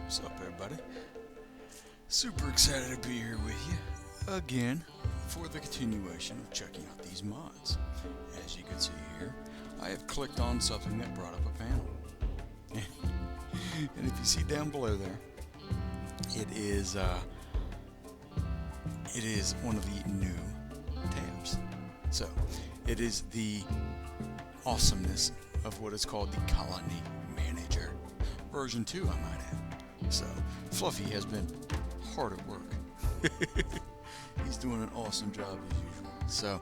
What's up, everybody? Super excited to be here with you again for the continuation of checking out these mods. As you can see here, I have clicked on something that brought up a panel. And if you see down below there, it is one of the new tabs. So, it is the awesomeness of what is called the Colony Manager. Version 2, I might add. So, Fluffy has been hard at work. He's doing an awesome job as usual. So,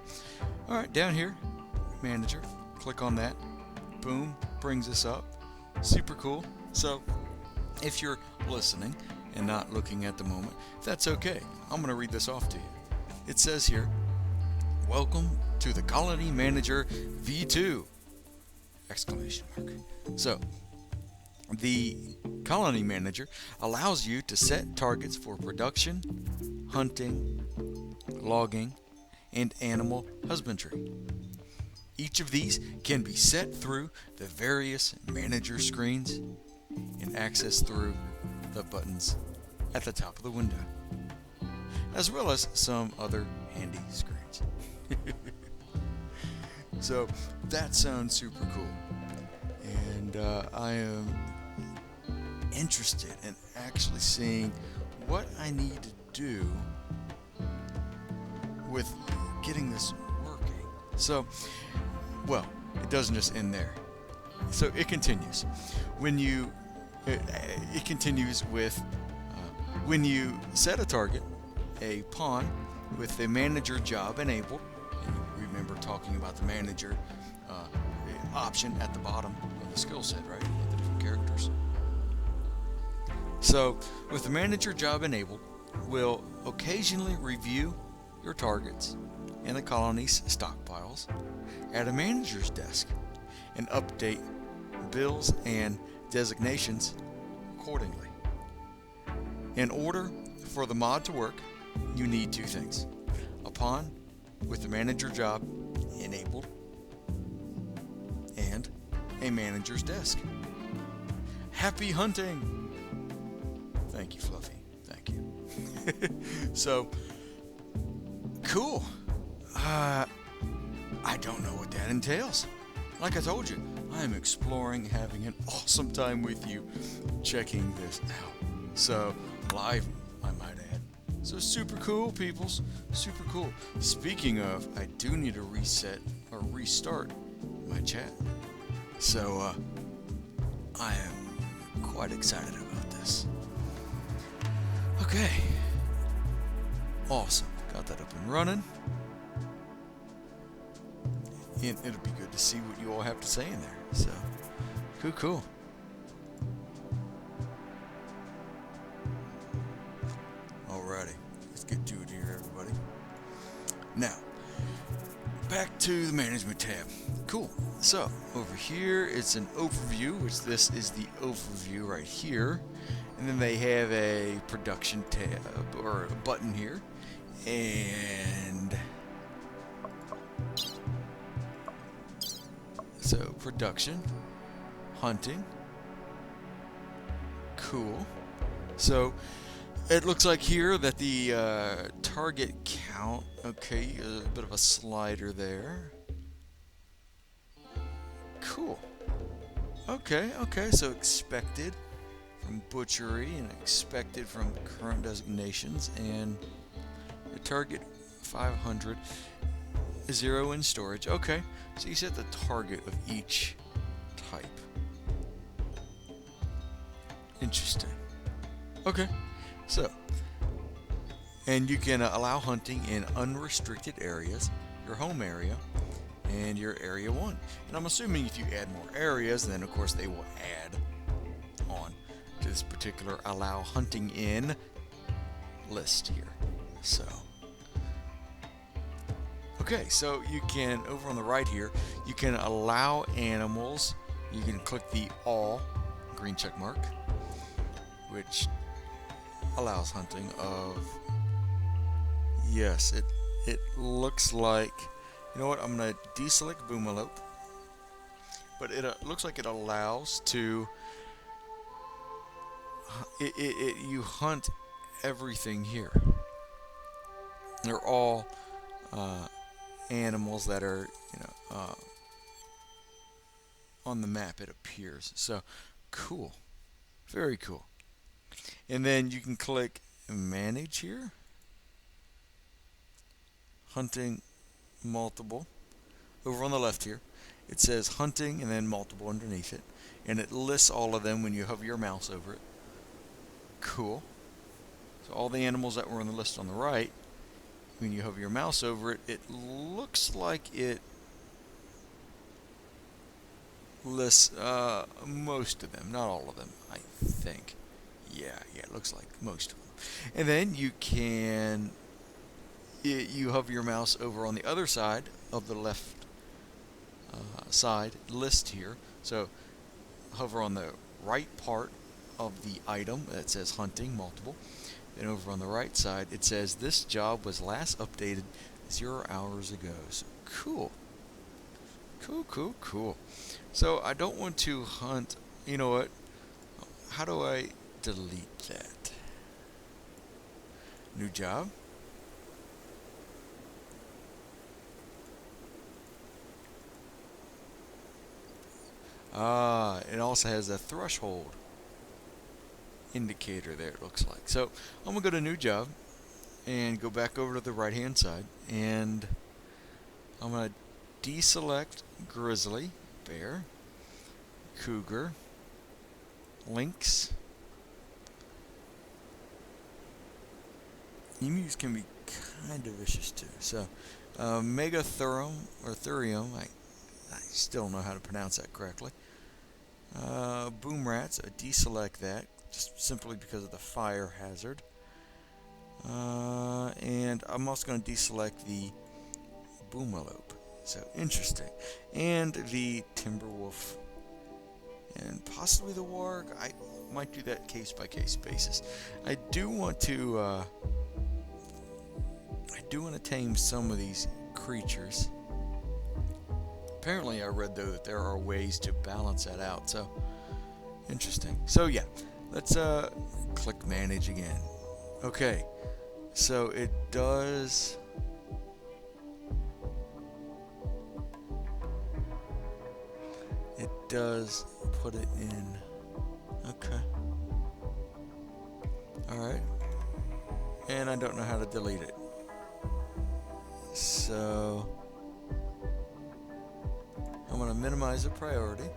alright, down here, Manager, click on that. Boom, brings us up. Super cool. So, if you're listening and not looking at the moment, that's okay. I'm going to read this off to you. It says here, "Welcome to the Colony Manager V2!" Exclamation mark. So, the Colony Manager allows you to set targets for production, hunting, logging, and animal husbandry. Each of these can be set through the various manager screens and accessed through the buttons at the top of the window, as well as some other handy screens. So that sounds super cool, and I am interested in actually seeing what I need to do with getting this working. So, well, it doesn't just end there. So it continues. It continues with when you set a target, a pawn with the manager job enabled. And you remember talking about the manager option at the bottom of the skill set, right? With the different characters. So, with the manager job enabled, we'll occasionally review your targets and the colony's stockpiles at a manager's desk and update bills and designations accordingly. In order for the mod to work, you need two things: a pawn with the manager job enabled and a manager's desk. Happy hunting! Thank you, Fluffy. Thank you. So, cool. I don't know what that entails. Like I told you, I am exploring, having an awesome time with you, checking this out. So, live, I might add. So, super cool, peoples. Super cool. Speaking of, I do need to reset or restart my chat. So, I am quite excited about this. Okay. Awesome. Got that up and running. And it'll be good to see what you all have to say in there. So, cool. Alrighty. Let's get to it here, everybody. Now, back to the management tab. Cool. So, over here, it's an overview, which this is the overview right here. And then they have a production tab or a button here. And so production, hunting. Cool. So it looks like here that the target count, okay, a bit of a slider there. Cool. Okay, so expected from butchery and expected from current designations, and the target 500, 0 in storage. Okay, so you set the target of each type. Interesting. Okay, so, and you can allow hunting in unrestricted areas, your home area, and your area 1. And I'm assuming if you add more areas, then of course they will add on to this particular allow hunting in list here. So, okay, so you can, over on the right here, you can allow animals. You can click the all green check mark, which allows hunting of, yes, it looks like, you know what, I'm going to deselect Boomalope, but it looks like it allows to you hunt everything here. They're all animals that are, on the map, it appears. So cool, very cool. And then you can click manage here, hunting multiple. Over on the left here, it says hunting and then multiple underneath it, and it lists all of them when you hover your mouse over it. Cool. So all the animals that were on the list on the right, when you hover your mouse over it, it looks like it lists most of them, not all of them, I think. Yeah, it looks like most of them. And then you can, you hover your mouse over on the other side of the left side list here. So hover on the right part of the item that says hunting multiple. Then over on the right side it says this job was last updated 0 hours ago. So cool. Cool. So I don't want to hunt. You know what? How do I delete that? New job. It also has a threshold indicator there, it looks like. So I'm going to go to new job and go back over to the right hand side, and I'm going to deselect grizzly, bear, cougar, lynx. Emus can be kind of vicious too. So megatherium or thurium, I still don't know how to pronounce that correctly. Boom rats, I deselect that just simply because of the fire hazard. And I'm also going to deselect the boomalope. So interesting. And the timberwolf. And possibly the warg. I might do that case by case basis. I do want to tame some of these creatures. Apparently I read though that there are ways to balance that out. So interesting. So yeah, let's click manage again. Okay. So it does put it in. Okay. Alright. And I don't know how to delete it. So I'm going to minimize the priority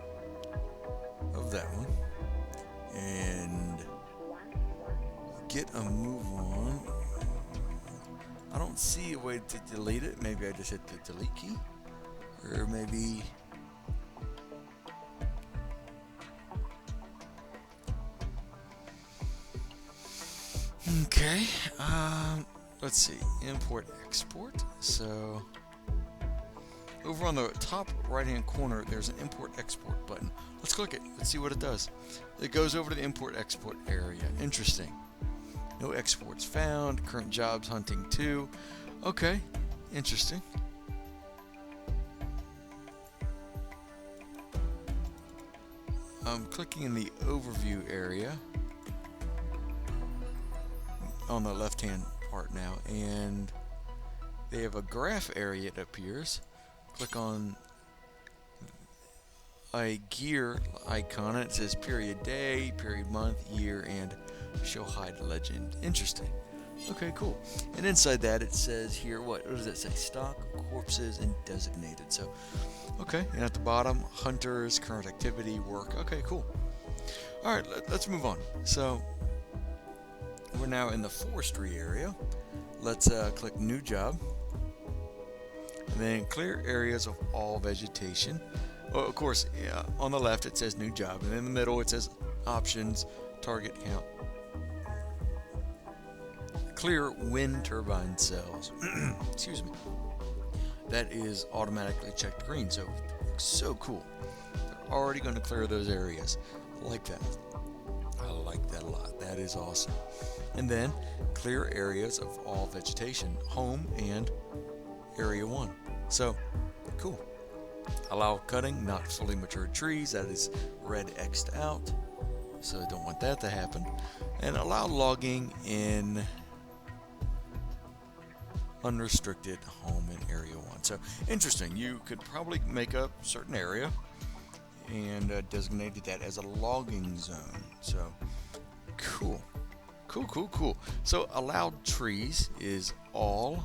of that one and get a move on. I don't see a way to delete it. Maybe I just hit the delete key, or maybe okay. Let's see, import export. So over on the top right hand corner there's an import export button. Let's click it. Let's see what it does. It goes over to the import export area. Interesting. No exports found. Current jobs hunting 2. Okay, interesting. I'm clicking in the overview area on the left hand part now, and they have a graph area, it appears. Click on a gear icon and it says period day, period month, year, and show hide legend. Interesting. Okay, cool. And inside that it says here, what does it say? Stock, corpses, and designated. So okay, and at the bottom, hunters, current activity, work. Okay, cool. Alright, let's move on. So we're now in the forestry area. Let's click new job, and then clear areas of all vegetation. Well, of course, yeah, on the left it says new job, and in the middle it says options, target count. Clear wind turbine cells. Excuse me. That is automatically checked green, so cool. They're already going to clear those areas. I like that. I like that a lot. That is awesome. And then clear areas of all vegetation, home and area 1. So cool. Allow cutting not fully matured trees. That is red X'd out. so I don't want that to happen. And allow logging in unrestricted home in area 1. So interesting, you could probably make a certain area and designated that as a logging zone. So cool. Cool. So allowed trees is all.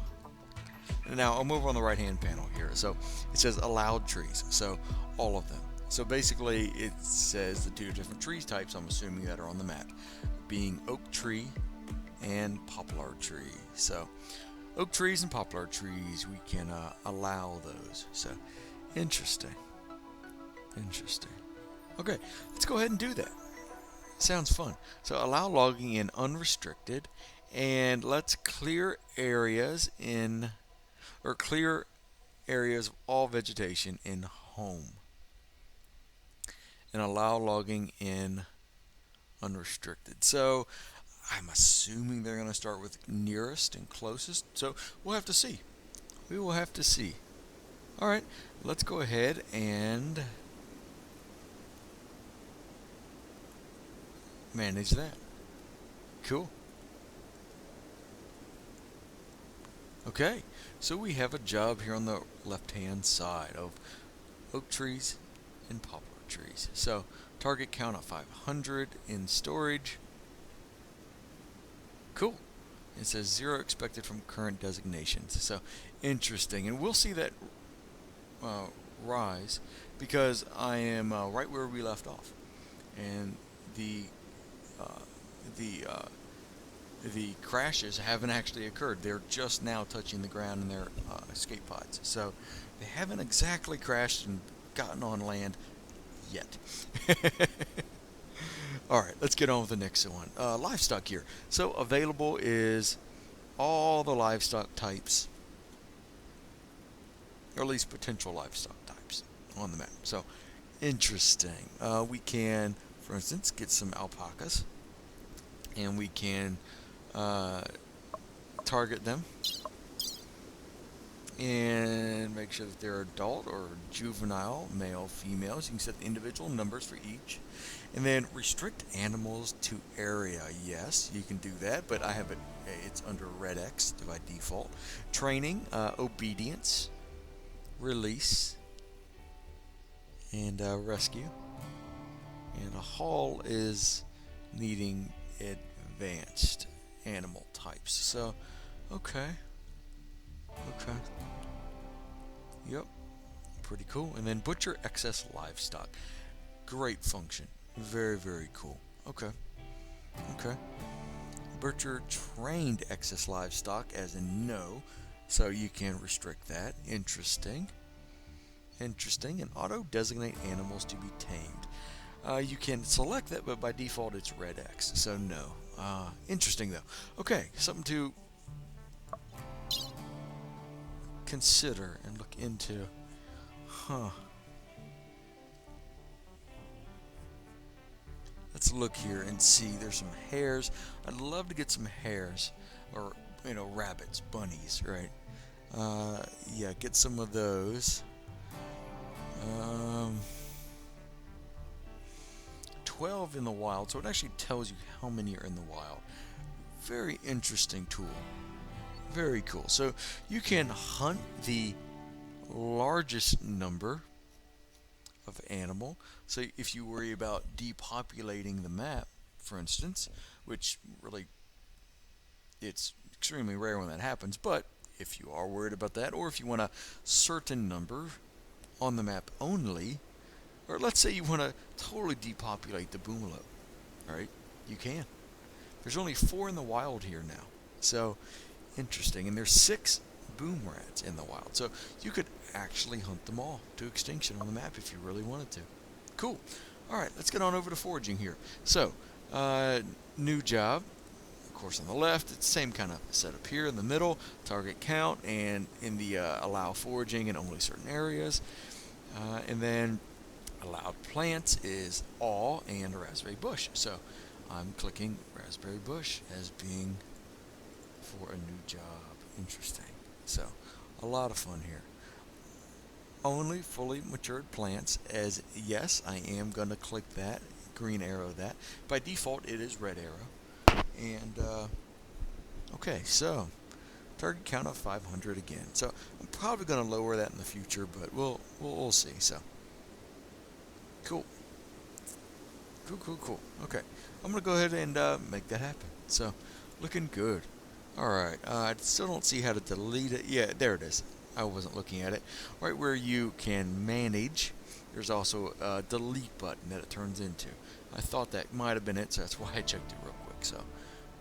Now I'll move on the right hand panel here. So it says allowed trees, so all of them. So basically it says the two different tree types, I'm assuming, that are on the map, being oak tree and poplar tree. So oak trees and poplar trees, we can allow those. So interesting. Okay, let's go ahead and do that. Sounds fun. So allow logging in unrestricted, and let's clear areas of all vegetation in home, and allow logging in unrestricted. So I'm assuming they're going to start with nearest and closest, so we'll have to see. We will have to see. All right, let's go ahead and manage that. Cool. Okay, so we have a job here on the left hand side of oak trees and poplar trees. So target count of 500 in storage. Cool. It says 0 expected from current designations. So interesting, and we'll see that rise because I am right where we left off, and the crashes haven't actually occurred. They're just now touching the ground in their escape pods. So they haven't exactly crashed and gotten on land yet. All right, let's get on with the next one. Livestock here. So available is all the livestock types, or at least potential livestock types on the map. So interesting. We can, for instance, get some alpacas, and we can target them and make sure that they're adult or juvenile, male, females. You can set the individual numbers for each, and then restrict animals to area. Yes, you can do that, but I have it. It's under red X by default. Training, obedience, release, and rescue. And a haul is needing advanced animal types. So, okay. Yep, pretty cool. And then butcher excess livestock. Great function. Very cool. Okay. Butcher trained excess livestock, as in no, so you can restrict that. Interesting. And auto designate animals to be tamed. You can select that, but by default it's red X, so no. Interesting though. Okay, something to consider and look into. Let's look here and see. There's some hares. I'd love to get some hares, or rabbits, bunnies, right? Yeah, get some of those. 12 in the wild, so it actually tells you how many are in the wild. Very interesting tool. Very cool. So you can hunt the largest number of animal. So if you worry about depopulating the map, for instance, which really it's extremely rare when that happens, but if you are worried about that, or if you want a certain number on the map only, or let's say you want to totally depopulate the boomaloo, right? You can. There's only 4 in the wild here now. So interesting. And there's 6 boom rats in the wild. So you could actually hunt them all to extinction on the map if you really wanted to. Cool. All right, let's get on over to foraging here. So, new job. Of course, on the left, it's the same kind of setup here. In the middle, target count, and in the allow foraging in only certain areas. And then allowed plants is all and raspberry bush. So I'm clicking raspberry bush as being for a new job. Interesting. So a lot of fun here. Only fully matured plants, as yes, I am going to click that green arrow that. By default, it is red arrow. And okay, so target count of 500 again. So I'm probably going to lower that in the future, but we'll see. So cool. Cool. Okay, I'm going to go ahead and make that happen. So looking good. All right, I still don't see how to delete it. Yeah, there it is. I wasn't looking at it. Right where you can manage, there's also a delete button that it turns into. I thought that might have been it, so that's why I checked it real quick. So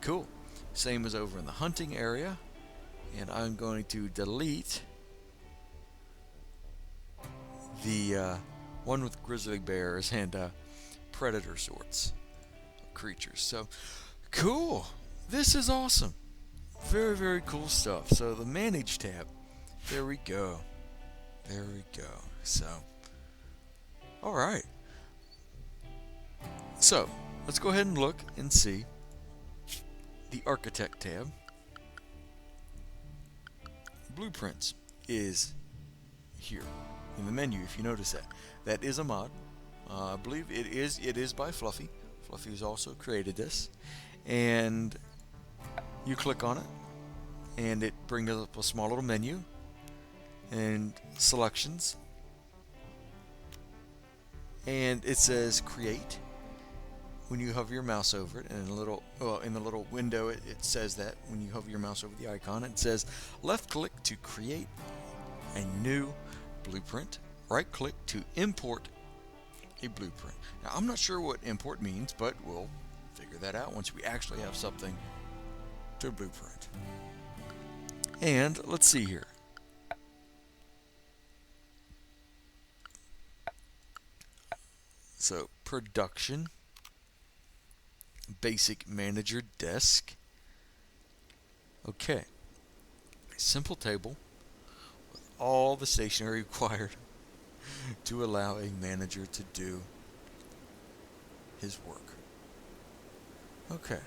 cool. Same as over in the hunting area. And I'm going to delete the one with grizzly bears and predator sorts of creatures. So cool. This is awesome. Very cool stuff. So the manage tab, there we go. So alright, so let's go ahead and look and see the architect tab. Blueprints is here in the menu. If you notice that is a mod. I believe it is by Fluffy. Fluffy has also created this, and you click on it and it brings up a small little menu and selections, and it says create when you hover your mouse over it, and in the little window it says that when you hover your mouse over the icon, it says left click to create a new blueprint, right click to import a blueprint. Now I'm not sure what import means, but we'll figure that out once we actually have something to blueprint. And let's see here. So production, basic manager desk. Okay, simple table with all the stationery required to allow a manager to do his work. Okay,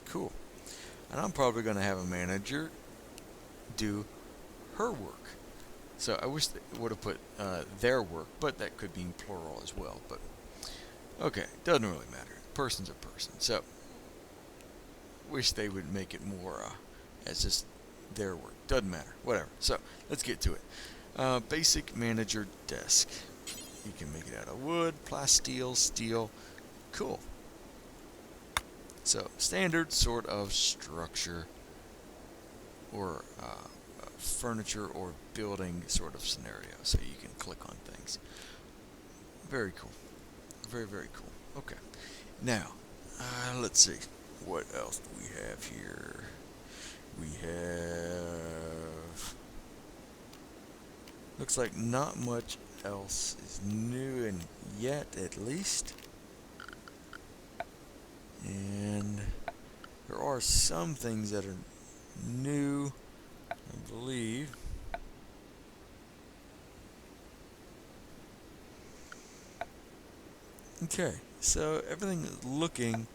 cool. And I'm probably going to have a manager do her work. So I wish they would have put their work, but that could be plural as well. But okay, doesn't really matter. Person's a person. So wish they would make it more as just their work. Doesn't matter. Whatever. So let's get to it. Basic manager desk. You can make it out of wood, plasteel, steel. Cool. So standard sort of structure or furniture or building sort of scenario. So you can click on things. Very cool. Very cool. Okay. Now, let's see. What else do we have here? We have... Looks like not much else is new and yet, at least. And there are some things that are new, I believe. Okay, so everything is looking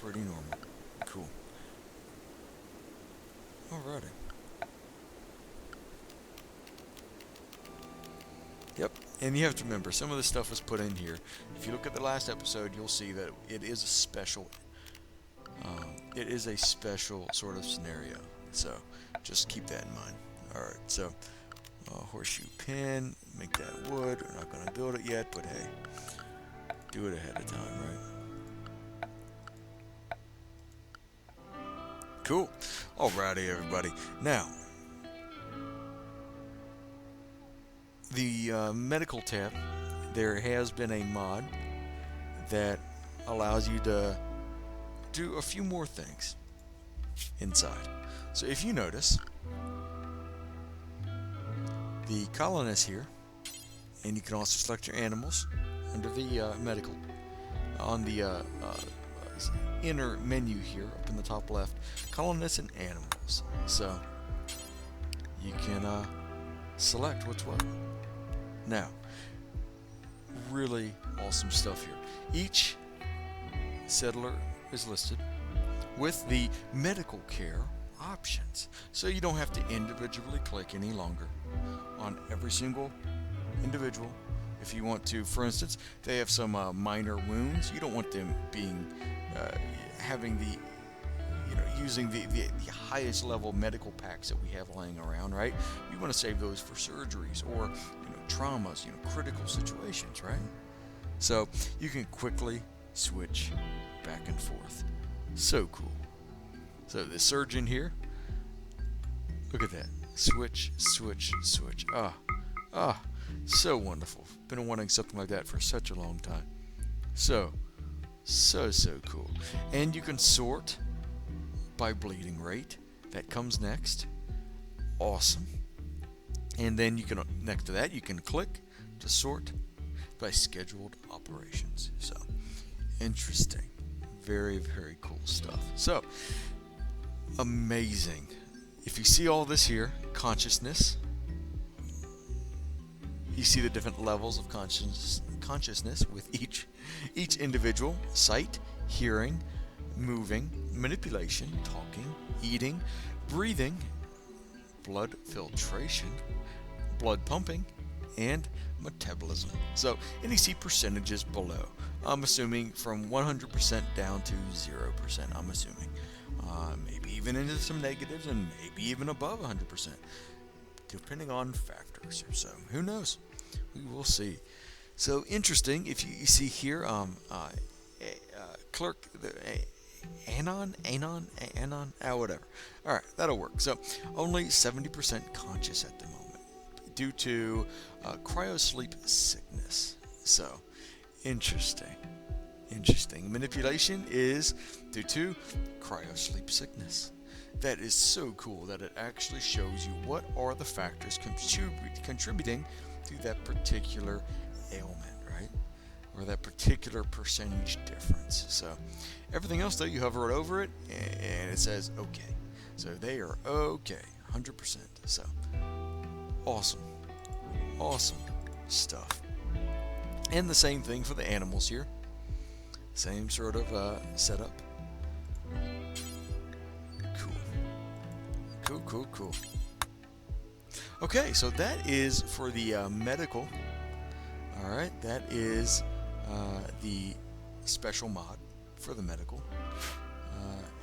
pretty normal. Cool. Alrighty. Yep, and you have to remember, some of the stuff was put in here. If you look at the last episode, you'll see that it is a special sort of scenario. So just keep that in mind. Alright, so horseshoe pin, make that wood. We're not going to build it yet, but hey, do it ahead of time, right? Cool. Alrighty, everybody. Now, the medical tab, there has been a mod that allows you to do a few more things inside. So if you notice, the colonist here, and you can also select your animals under the medical, on the inner menu here up in the top left, colonists and animals. So you can select what's what. Now, really awesome stuff here. Each settler is listed with the medical care options, so you don't have to individually click any longer on every single individual. If you want to, for instance, they have some minor wounds. You don't want them being having the using the highest level medical packs that we have laying around, right? We want to save those for surgeries or traumas, critical situations, right? So you can quickly switch back and forth. So cool. So the surgeon here, look at that. Switch, switch, switch. So wonderful. Been wanting something like that for such a long time. So cool. And you can sort by bleeding rate. That comes next. Awesome. And then you can, next to that, you can click to sort by scheduled operations. So interesting. Very, very cool stuff. So amazing. If you see all this here, consciousness, you see the different levels of consciousness with each individual: sight, hearing, moving, manipulation, talking, eating, breathing, blood filtration, blood pumping, and metabolism. So, and you see percentages below. I'm assuming from 100% down to 0%. I'm assuming. Maybe even into some negatives and maybe even above 100%, depending on factors. So, who knows? We will see. So interesting. If you see here, clerk, anon, whatever. All right, that'll work. So only 70% conscious at the moment due to cryosleep sickness. So interesting. Manipulation is due to cryosleep sickness. That is so cool that it actually shows you what are the factors contributing to that particular ailment, right? Or that particular percentage difference. So everything else though, you hover over it and it says okay. So they are okay, 100%. So awesome stuff. And the same thing for the animals here. Same sort of setup. Cool. Okay, so that is for the medical. All right, that is the special mod for the medical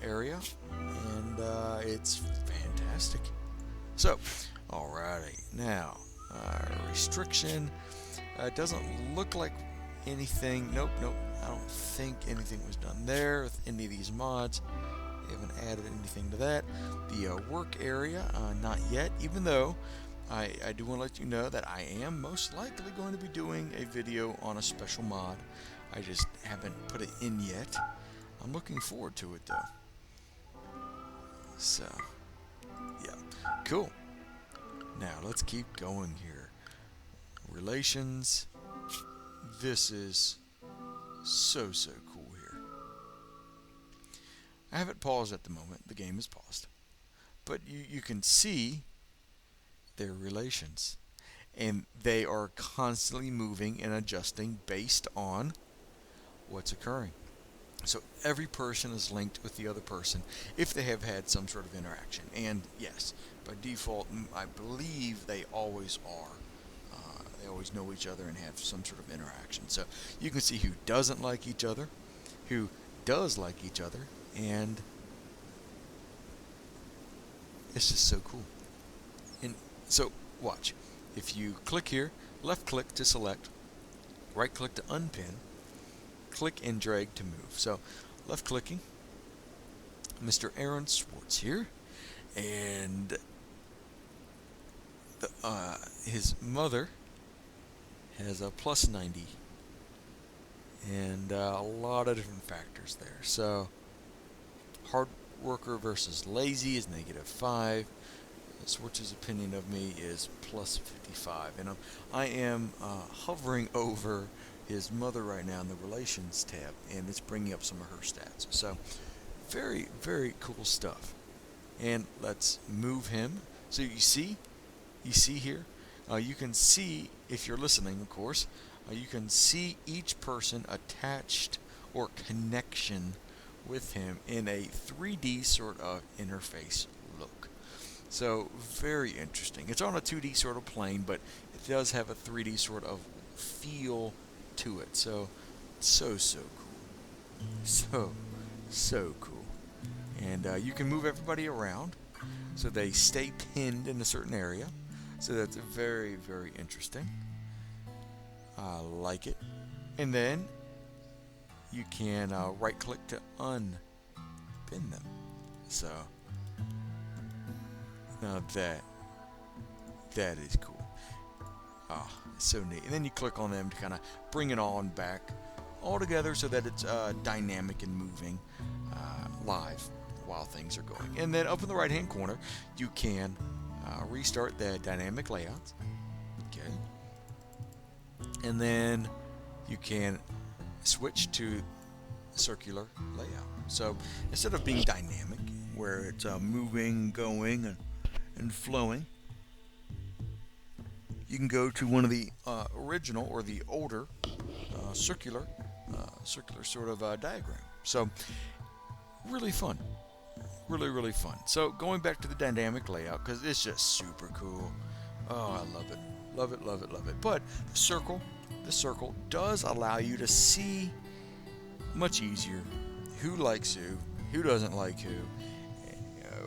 area, and it's fantastic. So, alrighty, now restriction. Doesn't look like anything. Nope. I don't think anything was done there with any of these mods. They haven't added anything to that. The work area, not yet, even though I do want to let you know that I am most likely going to be doing a video on a special mod. I just haven't put it in yet. I'm looking forward to it though. So, yeah, cool. Now let's keep going here. Relations. This is so cool here. I have it paused at the moment. The game is paused. But you can see their relations. And they are constantly moving and adjusting based on what's occurring. So every person is linked with the other person if they have had some sort of interaction. And yes, by default, I believe they always are. They always know each other and have some sort of interaction. So you can see who doesn't like each other, who does like each other, and it's just so cool. And so watch. If you click here, left click to select, right click to unpin, click and drag to move. So left clicking, Mr. Aaron Swartz here, and his mother has a plus 90, and a lot of different factors there. So hard worker versus lazy is -5. Swartz's opinion of me is plus 55, and I am hovering over his mother right now in the relations tab, and it's bringing up some of her stats. So very cool stuff. And let's move him. So you see here, you can see, if you're listening, of course, you can see each person attached or connection with him in a 3D sort of interface look. So very interesting. It's on a 2D sort of plane, but does have a 3D sort of feel to it. So so cool. So cool. And you can move everybody around so they stay pinned in a certain area. So that's very, very interesting. I like it. And then you can right click to unpin them. So now that is cool. Ah, it's so neat. And then you click on them to kind of bring it on back all together so that it's dynamic and moving live while things are going. And then up in the right hand corner you can restart the dynamic layouts. Okay. And then you can switch to circular layout. So instead of being dynamic, where it's moving, going, and flowing, you can go to one of the original or the older circular sort of diagram. So really fun, really fun. So going back to the dynamic layout, because it's just super cool. Oh, I love it. But the circle does allow you to see much easier who likes who doesn't like who,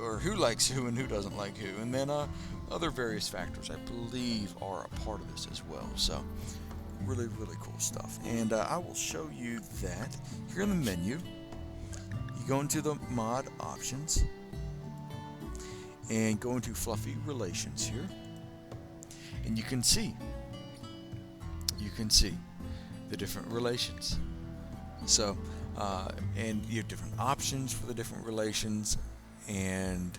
or who likes who and who doesn't like who, and then other various factors I believe are a part of this as well. So really cool stuff. And I will show you that here in the menu. You go into the mod options and go into fluffy relations here, and you can see the different relations. So and you have different options for the different relations, and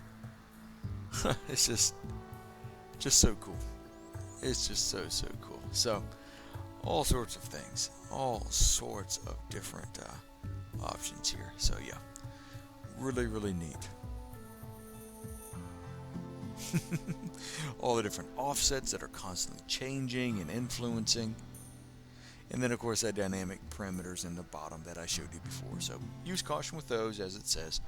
it's just so cool. It's just so cool. So all sorts of things, all sorts of different options here. So yeah, really neat. All the different offsets that are constantly changing and influencing. And then of course that dynamic parameters in the bottom that I showed you before. So use caution with those, as it says.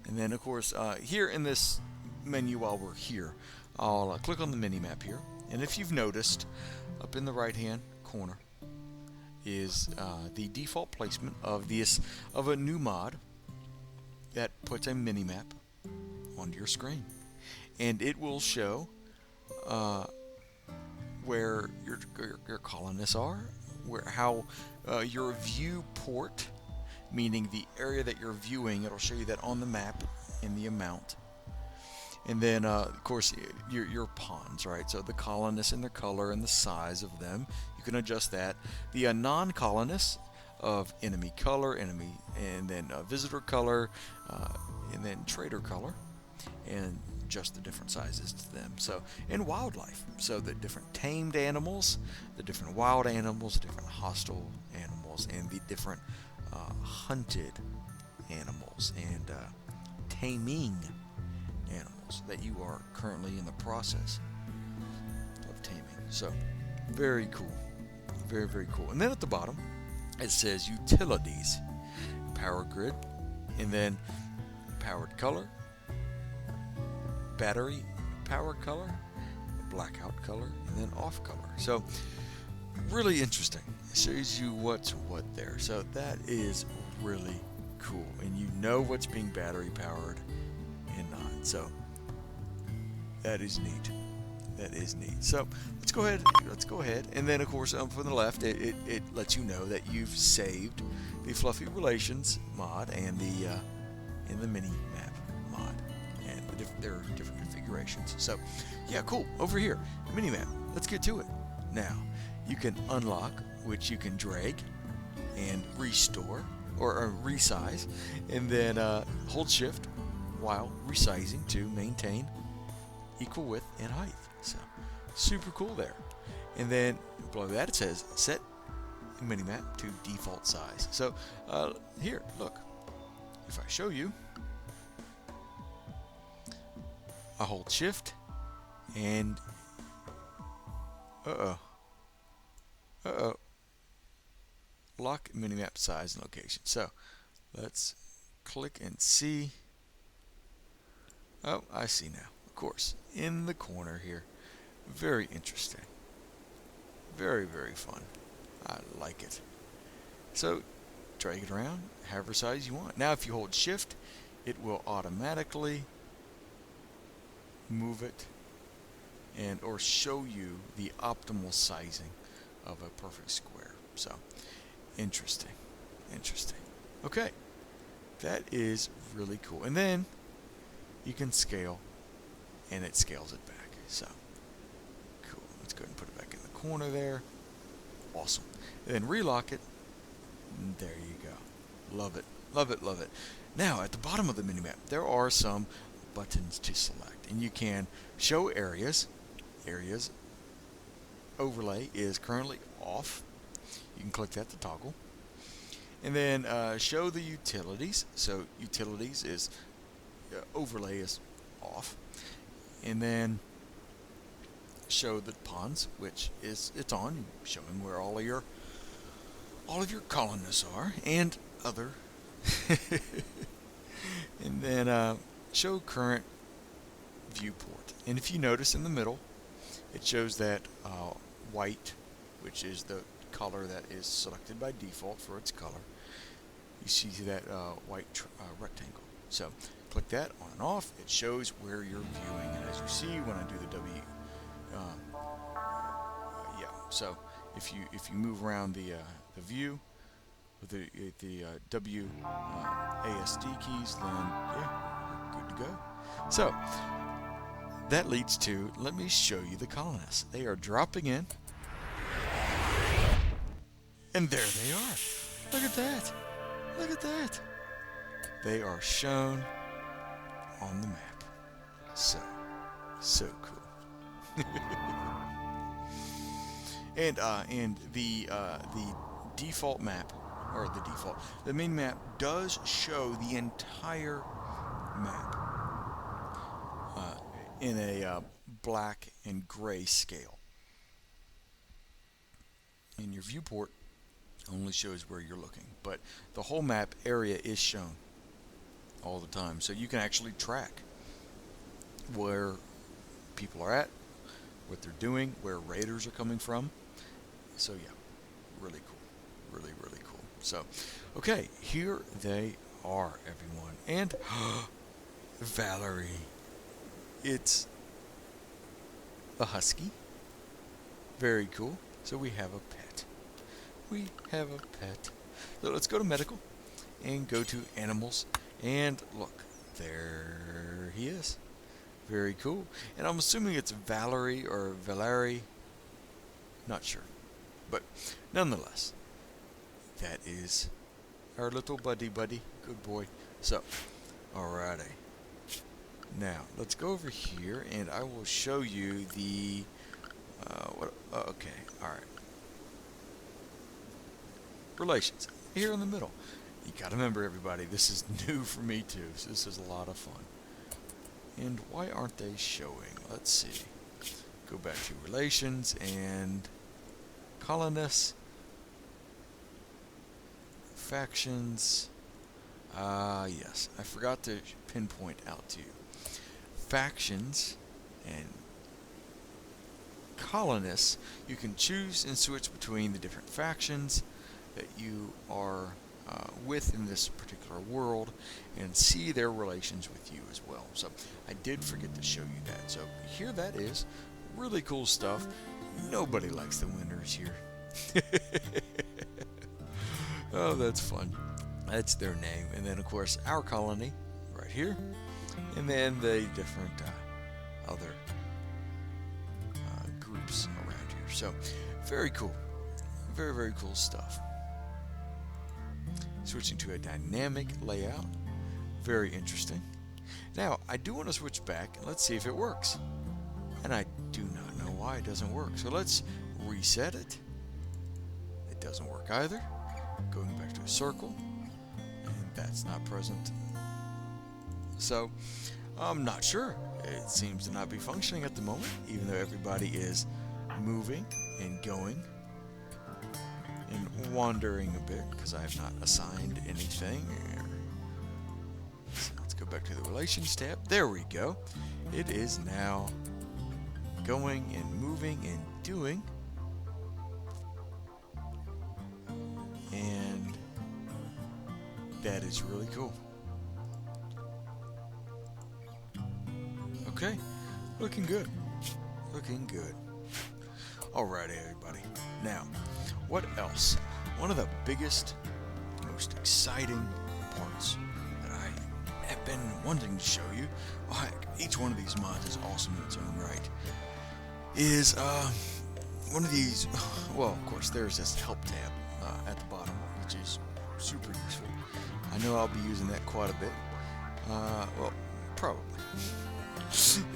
And then of course here in this menu, while we're here, I'll click on the mini map here. And if you've noticed, up in the right hand corner is the default placement of a new mod that puts a mini map onto your screen. And it will show where your colonists are, how your viewport, meaning the area that you're viewing, it'll show you that on the map in the amount. And then of course your pawns, right? So the colonists and their color and the size of them, you can adjust that. The non-colonists of enemy color, and then visitor color, and then trader color, and just the different sizes to them. So, and wildlife, so the different tamed animals, the different wild animals, the different hostile animals, and the different hunted animals, and taming animals that you are currently in the process of taming. So very cool, very cool. And then at the bottom it says utilities, power grid, and then powered color, battery powered color, blackout color, and then off color. So really interesting. It shows you what's what there. So that is really cool, and you know what's being battery powered and not. So that is neat. So let's go ahead, and then of course from the left it lets you know that you've saved the fluffy relations mod and the mini map mod, and there are different configurations. So yeah, cool. Over here, mini map, let's get to it. Now you can unlock, which you can drag and restore or resize, and then hold shift while resizing to maintain equal width and height. So super cool there. And then below that it says set minimap to default size. So here, look, if I show you, I hold shift and lock minimap size and location. So let's click and see. Oh, I see now. Of course, in the corner here. Very interesting. Very, very fun. I like it. So drag it around however size you want. Now if you hold shift, it will automatically move it and or show you the optimal sizing of a perfect square. So interesting. Interesting. Okay. That is really cool. And then you can scale and it scales it back. So cool. Let's go ahead and put it back in the corner there. Awesome. And then relock it. And there you go. Love it. Love it. Love it. Now at the bottom of the minimap there are some buttons to select, and you can show areas. Areas overlay is currently off. You can click that to toggle. And then show the utilities. So utilities is overlay is off. And then show the ponds, which is it's on, showing where all of your colonists are and other. And then show current viewport. And if you notice in the middle, it shows that white, which is the color that is selected by default for its color. You see that white rectangle. So click that on and off. It shows where you're viewing. And as you see when I do the W, yeah. So if you move around the view with the W ASD keys, then yeah, you're good to go. So that leads to, let me show you the colonists. They are dropping in. And there they are. Look at that. Look at that. They are shown on the map. So cool. And the default map, or the main map does show the entire map in a black and gray scale. And your viewport only shows where you're looking, but the whole map area is shown all the time, so you can actually track where people are at, what they're doing, where raiders are coming from. So yeah, really cool, really cool. So okay, here they are, everyone. And Valerie, it's a husky. Very cool. So we have a pet. We have a pet. So let's go to medical and go to animals, and look, there he is. Very cool. And I'm assuming it's Valerie or Valerie, not sure, but nonetheless, that is our little buddy, good boy. So alrighty, now let's go over here and I will show you the okay, alright, relations here in the middle. You gotta remember, everybody, this is new for me too, so this is a lot of fun. And why aren't they showing? Let's see. Go back to relations and colonists, factions. Yes, I forgot to pinpoint out to you. Factions and colonists, you can choose and switch between the different factions that you are with in this particular world and see their relations with you as well. So I did forget to show you that. So here that is. Really cool stuff. Nobody likes the winters here. Oh, that's fun. That's their name. And then of course our colony right here, and then the different other groups around here. So very cool. Very cool stuff. Switching to a dynamic layout. Very interesting. Now, I do want to switch back. Let's see if it works. And I do not know why it doesn't work. So let's reset it. It doesn't work either. Going back to a circle. And that's not present. So, I'm not sure. It seems to not be functioning at the moment, even though everybody is moving and going and wandering a bit, because I have not assigned anything. So let's go back to the relations tab. There we go. It is now going and moving and doing That is really cool. Okay, looking good. Looking good. Alrighty, everybody. Now, what else? One of the biggest, most exciting parts that I have been wanting to show you, oh heck, each one of these mods is awesome in its own right, is one of these, well, of course, there's this help tab at the bottom, which is super useful. I know I'll be using that quite a bit. Well, probably.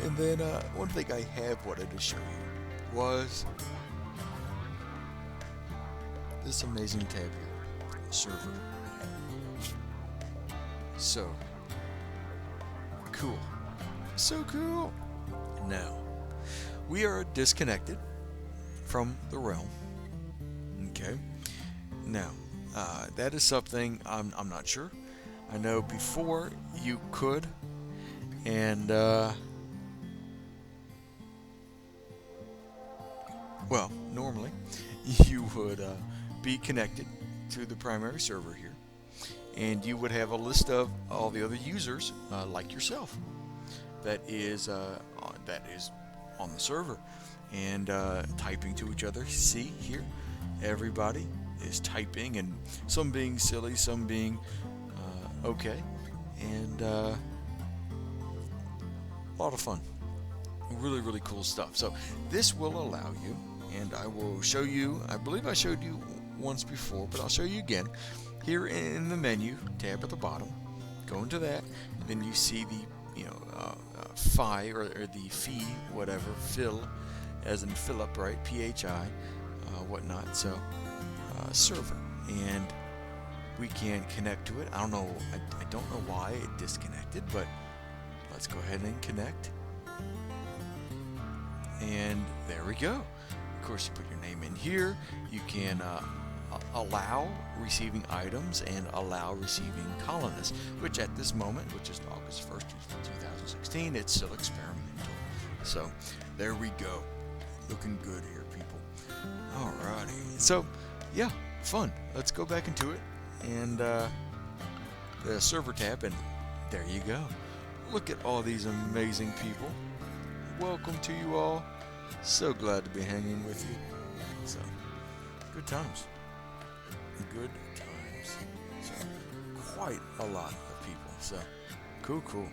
And then one thing I have wanted to show you was this amazing tab here, server. So cool. So cool. Now, we are disconnected from the realm. Okay. Now, that is something I'm not sure. I know before you could, and well, normally you would be connected to the primary server here, and you would have a list of all the other users like yourself that is on the server and typing to each other. See here, everybody is typing, and some being silly, some being okay, and a lot of fun. Really, really cool stuff. So this will allow you, and I will show you, I believe I showed you once before, but I'll show you again. Here in the menu tab at the bottom, go into that, and then you see the, phi, or the fee, whatever, fill, as in fill up, right, PHI, whatnot, so server, and we can connect to it. I don't know, I don't know why it disconnected, but let's go ahead and connect. And there we go. Of course, you put your name in here. You can allow receiving items and allow receiving colonists, which at this moment, which is August 1st, 2016, it's still experimental. So there we go. Looking good here, people. Alrighty. So yeah, fun. Let's go back into it, and the server tab, and there you go. Look at all these amazing people. Welcome to you all. So glad to be hanging with you. So, good times. Good times. So, quite a lot of people. So, cool.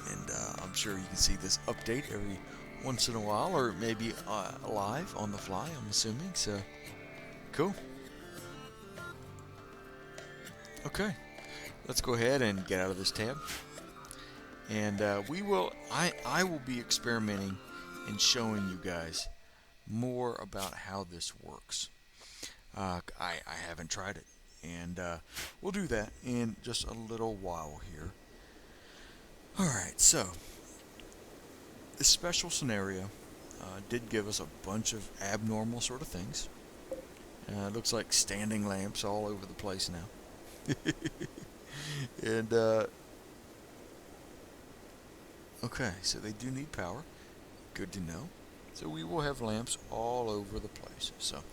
And I'm sure you can see this update every once in a while, or maybe live on the fly, I'm assuming. So, cool. Okay, let's go ahead and get out of this tab. And we will, I will be experimenting and showing you guys more about how this works. I haven't tried it, and we'll do that in just a little while here. Alright, so this special scenario did give us a bunch of abnormal sort of things. It looks like standing lamps all over the place now. And okay, so they do need power. Good to know. So we will have lamps all over the place. So,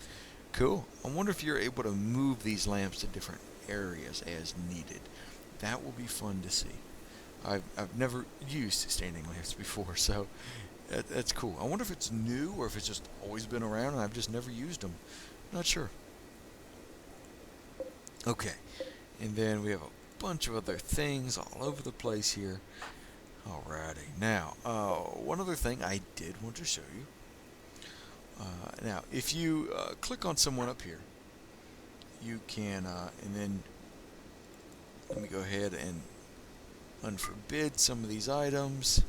cool. I wonder if you're able to move these lamps to different areas as needed. That will be fun to see. I've never used standing lamps before, so that's cool. I wonder if it's new or if it's just always been around and I've just never used them. Not sure. Okay, and then we have a bunch of other things all over the place here. Alrighty, now, one other thing I did want to show you. Now, if you click on someone up here, you can, and then let me go ahead and unforbid some of these items.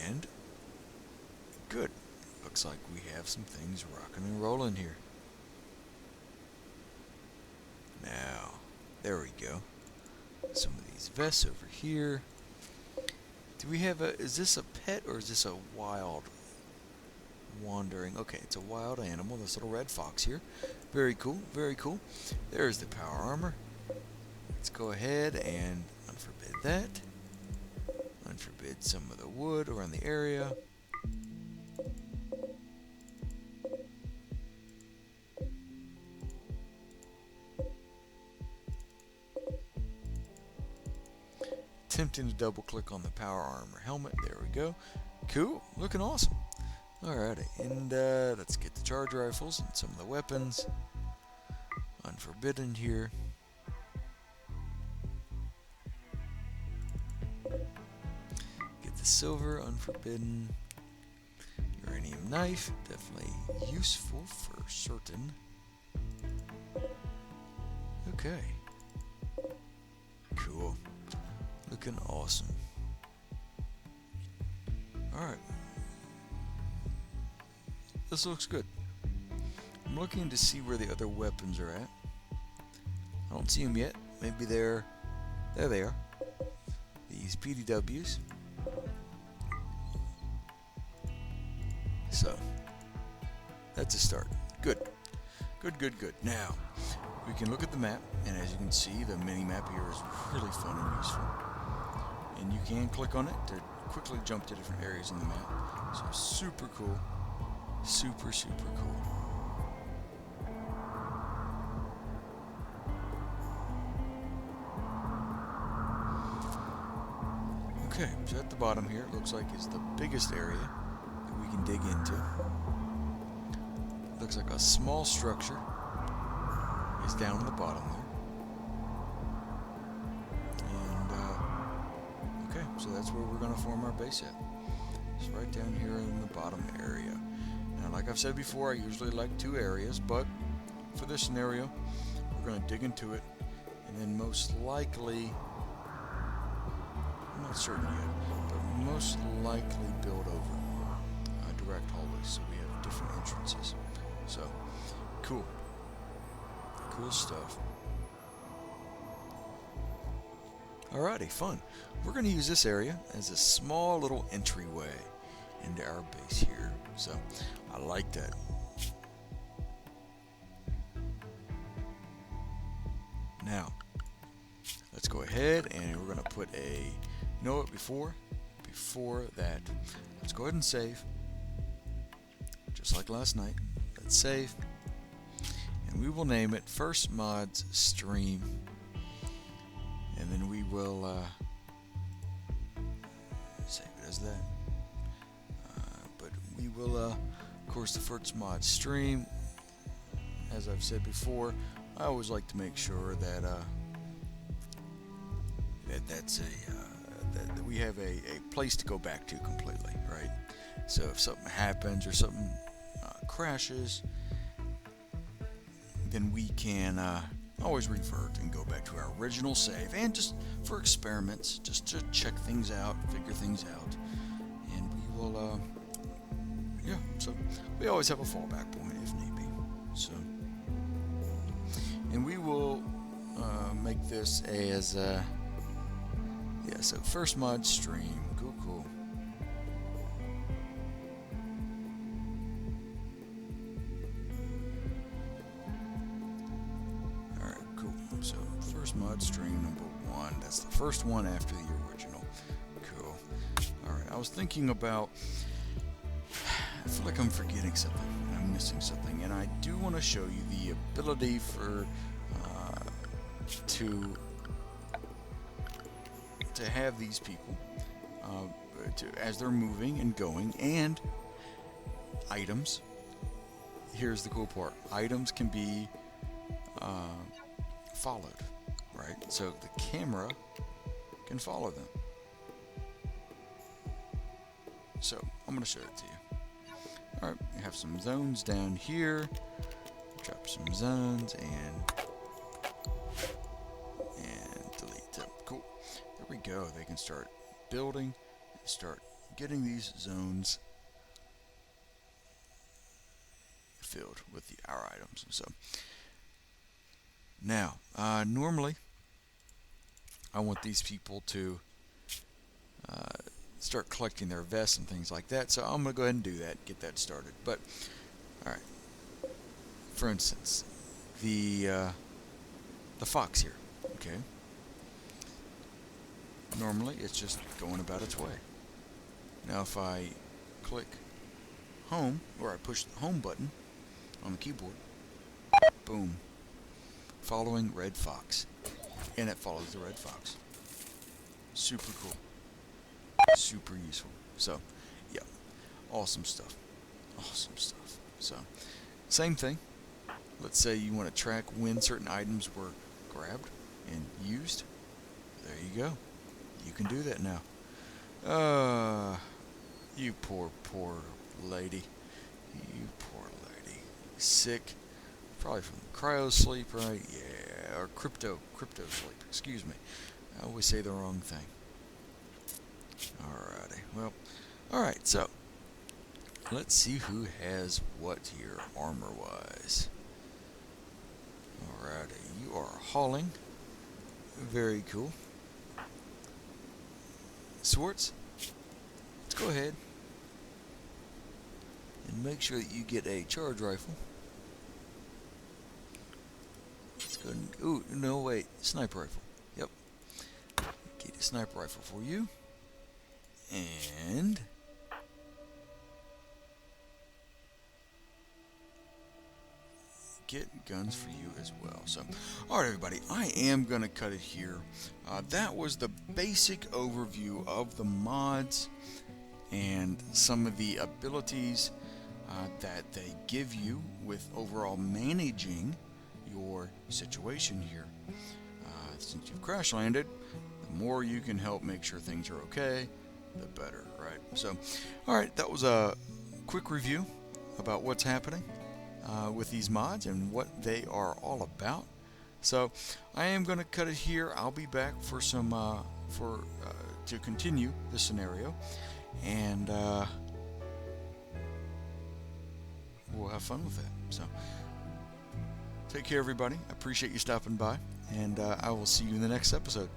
And good. Looks like we have some things rocking and rolling here. Now, there we go. Some of these vests over here. Do we have is this a pet or is this a wild wandering? Okay, it's a wild animal, this little red fox here. Very cool, very cool. There's the power armor. Let's go ahead and unforbid that. Unforbid some of the wood around the area. Attempting to double click on the power armor helmet. There we go. Cool. Looking awesome. Alrighty. And let's get the charge rifles and some of the weapons. Unforbidden here. Get the silver. Unforbidden. Uranium knife. Definitely useful for certain. Okay. Cool. Looking awesome. Alright. This looks good. I'm looking to see where the other weapons are at. I don't see them yet. Maybe there they are. These PDWs. So, that's a start. Good. Good. Now, we can look at the map, and as you can see, the mini-map here is really fun and useful. And you can click on it to quickly jump to different areas in the map. So super cool. Super cool. Okay, so at the bottom here, it looks like is the biggest area that we can dig into. Looks like a small structure is down at the bottom there. Okay, so that's where we're going to form our base at. It's right down here in the bottom area. Now, like I've said before, I usually like 2 areas, but for this scenario, we're going to dig into it, and then most likely, I'm not certain yet, but most likely build over direct hallways, so we have different entrances. So, cool. Cool stuff. Alrighty, fun. We're going to use this area as a small little entryway into our base here. So, I like that. Now, let's go ahead and we're going to put a, you know what, before that, let's go ahead and save. Just like last night. Let's save. And we will name it First Mods Stream. And then we will save it as that. But we will, of course, the First Mod Stream. As I've said before, I always like to make sure that that we have a place to go back to completely, right? So if something happens or something crashes, then we can always revert and go back to our original save, and just for experiments, just to check things out, figure things out, and we will, yeah, so we always have a fallback point if need be. So, and we will make this as, yeah, so First Mod Stream, cool. So, First Mod Stream number 1. That's the first one after the original. Cool. Alright, I was thinking about, I feel like I'm forgetting something. I'm missing something. And I do want to show you the ability for, to have these people, as they're moving and going, and items. Here's the cool part. Items can be, followed, right? So the camera can follow them. So I'm going to show it to you. Alright, we have some zones down here. Drop some zones and delete them. Cool. There we go. They can start building and start getting these zones filled with our items. So now, normally, I want these people to start collecting their vests and things like that, so I'm going to go ahead and do that, get that started. But, alright, for instance, the fox here, okay? normally it's just going about its way. Now if I click home, or I push the home button on the keyboard, boom, following red fox, and it follows the red fox. Super cool, super useful. So yeah, awesome stuff, awesome stuff. So same thing, let's say you want to track when certain items were grabbed and used. There you go, you can do that now. You poor lady, you poor lady, sick, probably from cryo sleep, right? Yeah, or crypto sleep, excuse me, I always say the wrong thing. Alrighty, well, alright, so let's see who has what here armor wise. Alrighty, you are hauling, very cool. Swartz, let's go ahead and make sure that you get a charge rifle. Let's go and, ooh, no wait, sniper rifle. Yep, get a sniper rifle for you, and get guns for you as well. So, alright everybody, I am going to cut it here. That was the basic overview of the mods and some of the abilities that they give you with overall managing your situation here. Since you've crash landed, the more you can help make sure things are okay, the better, right? So, alright, that was a quick review about what's happening with these mods and what they are all about. So I am going to cut it here. I'll be back for some to continue the scenario, and we'll have fun with that. So take care everybody, I appreciate you stopping by, and I will see you in the next episode.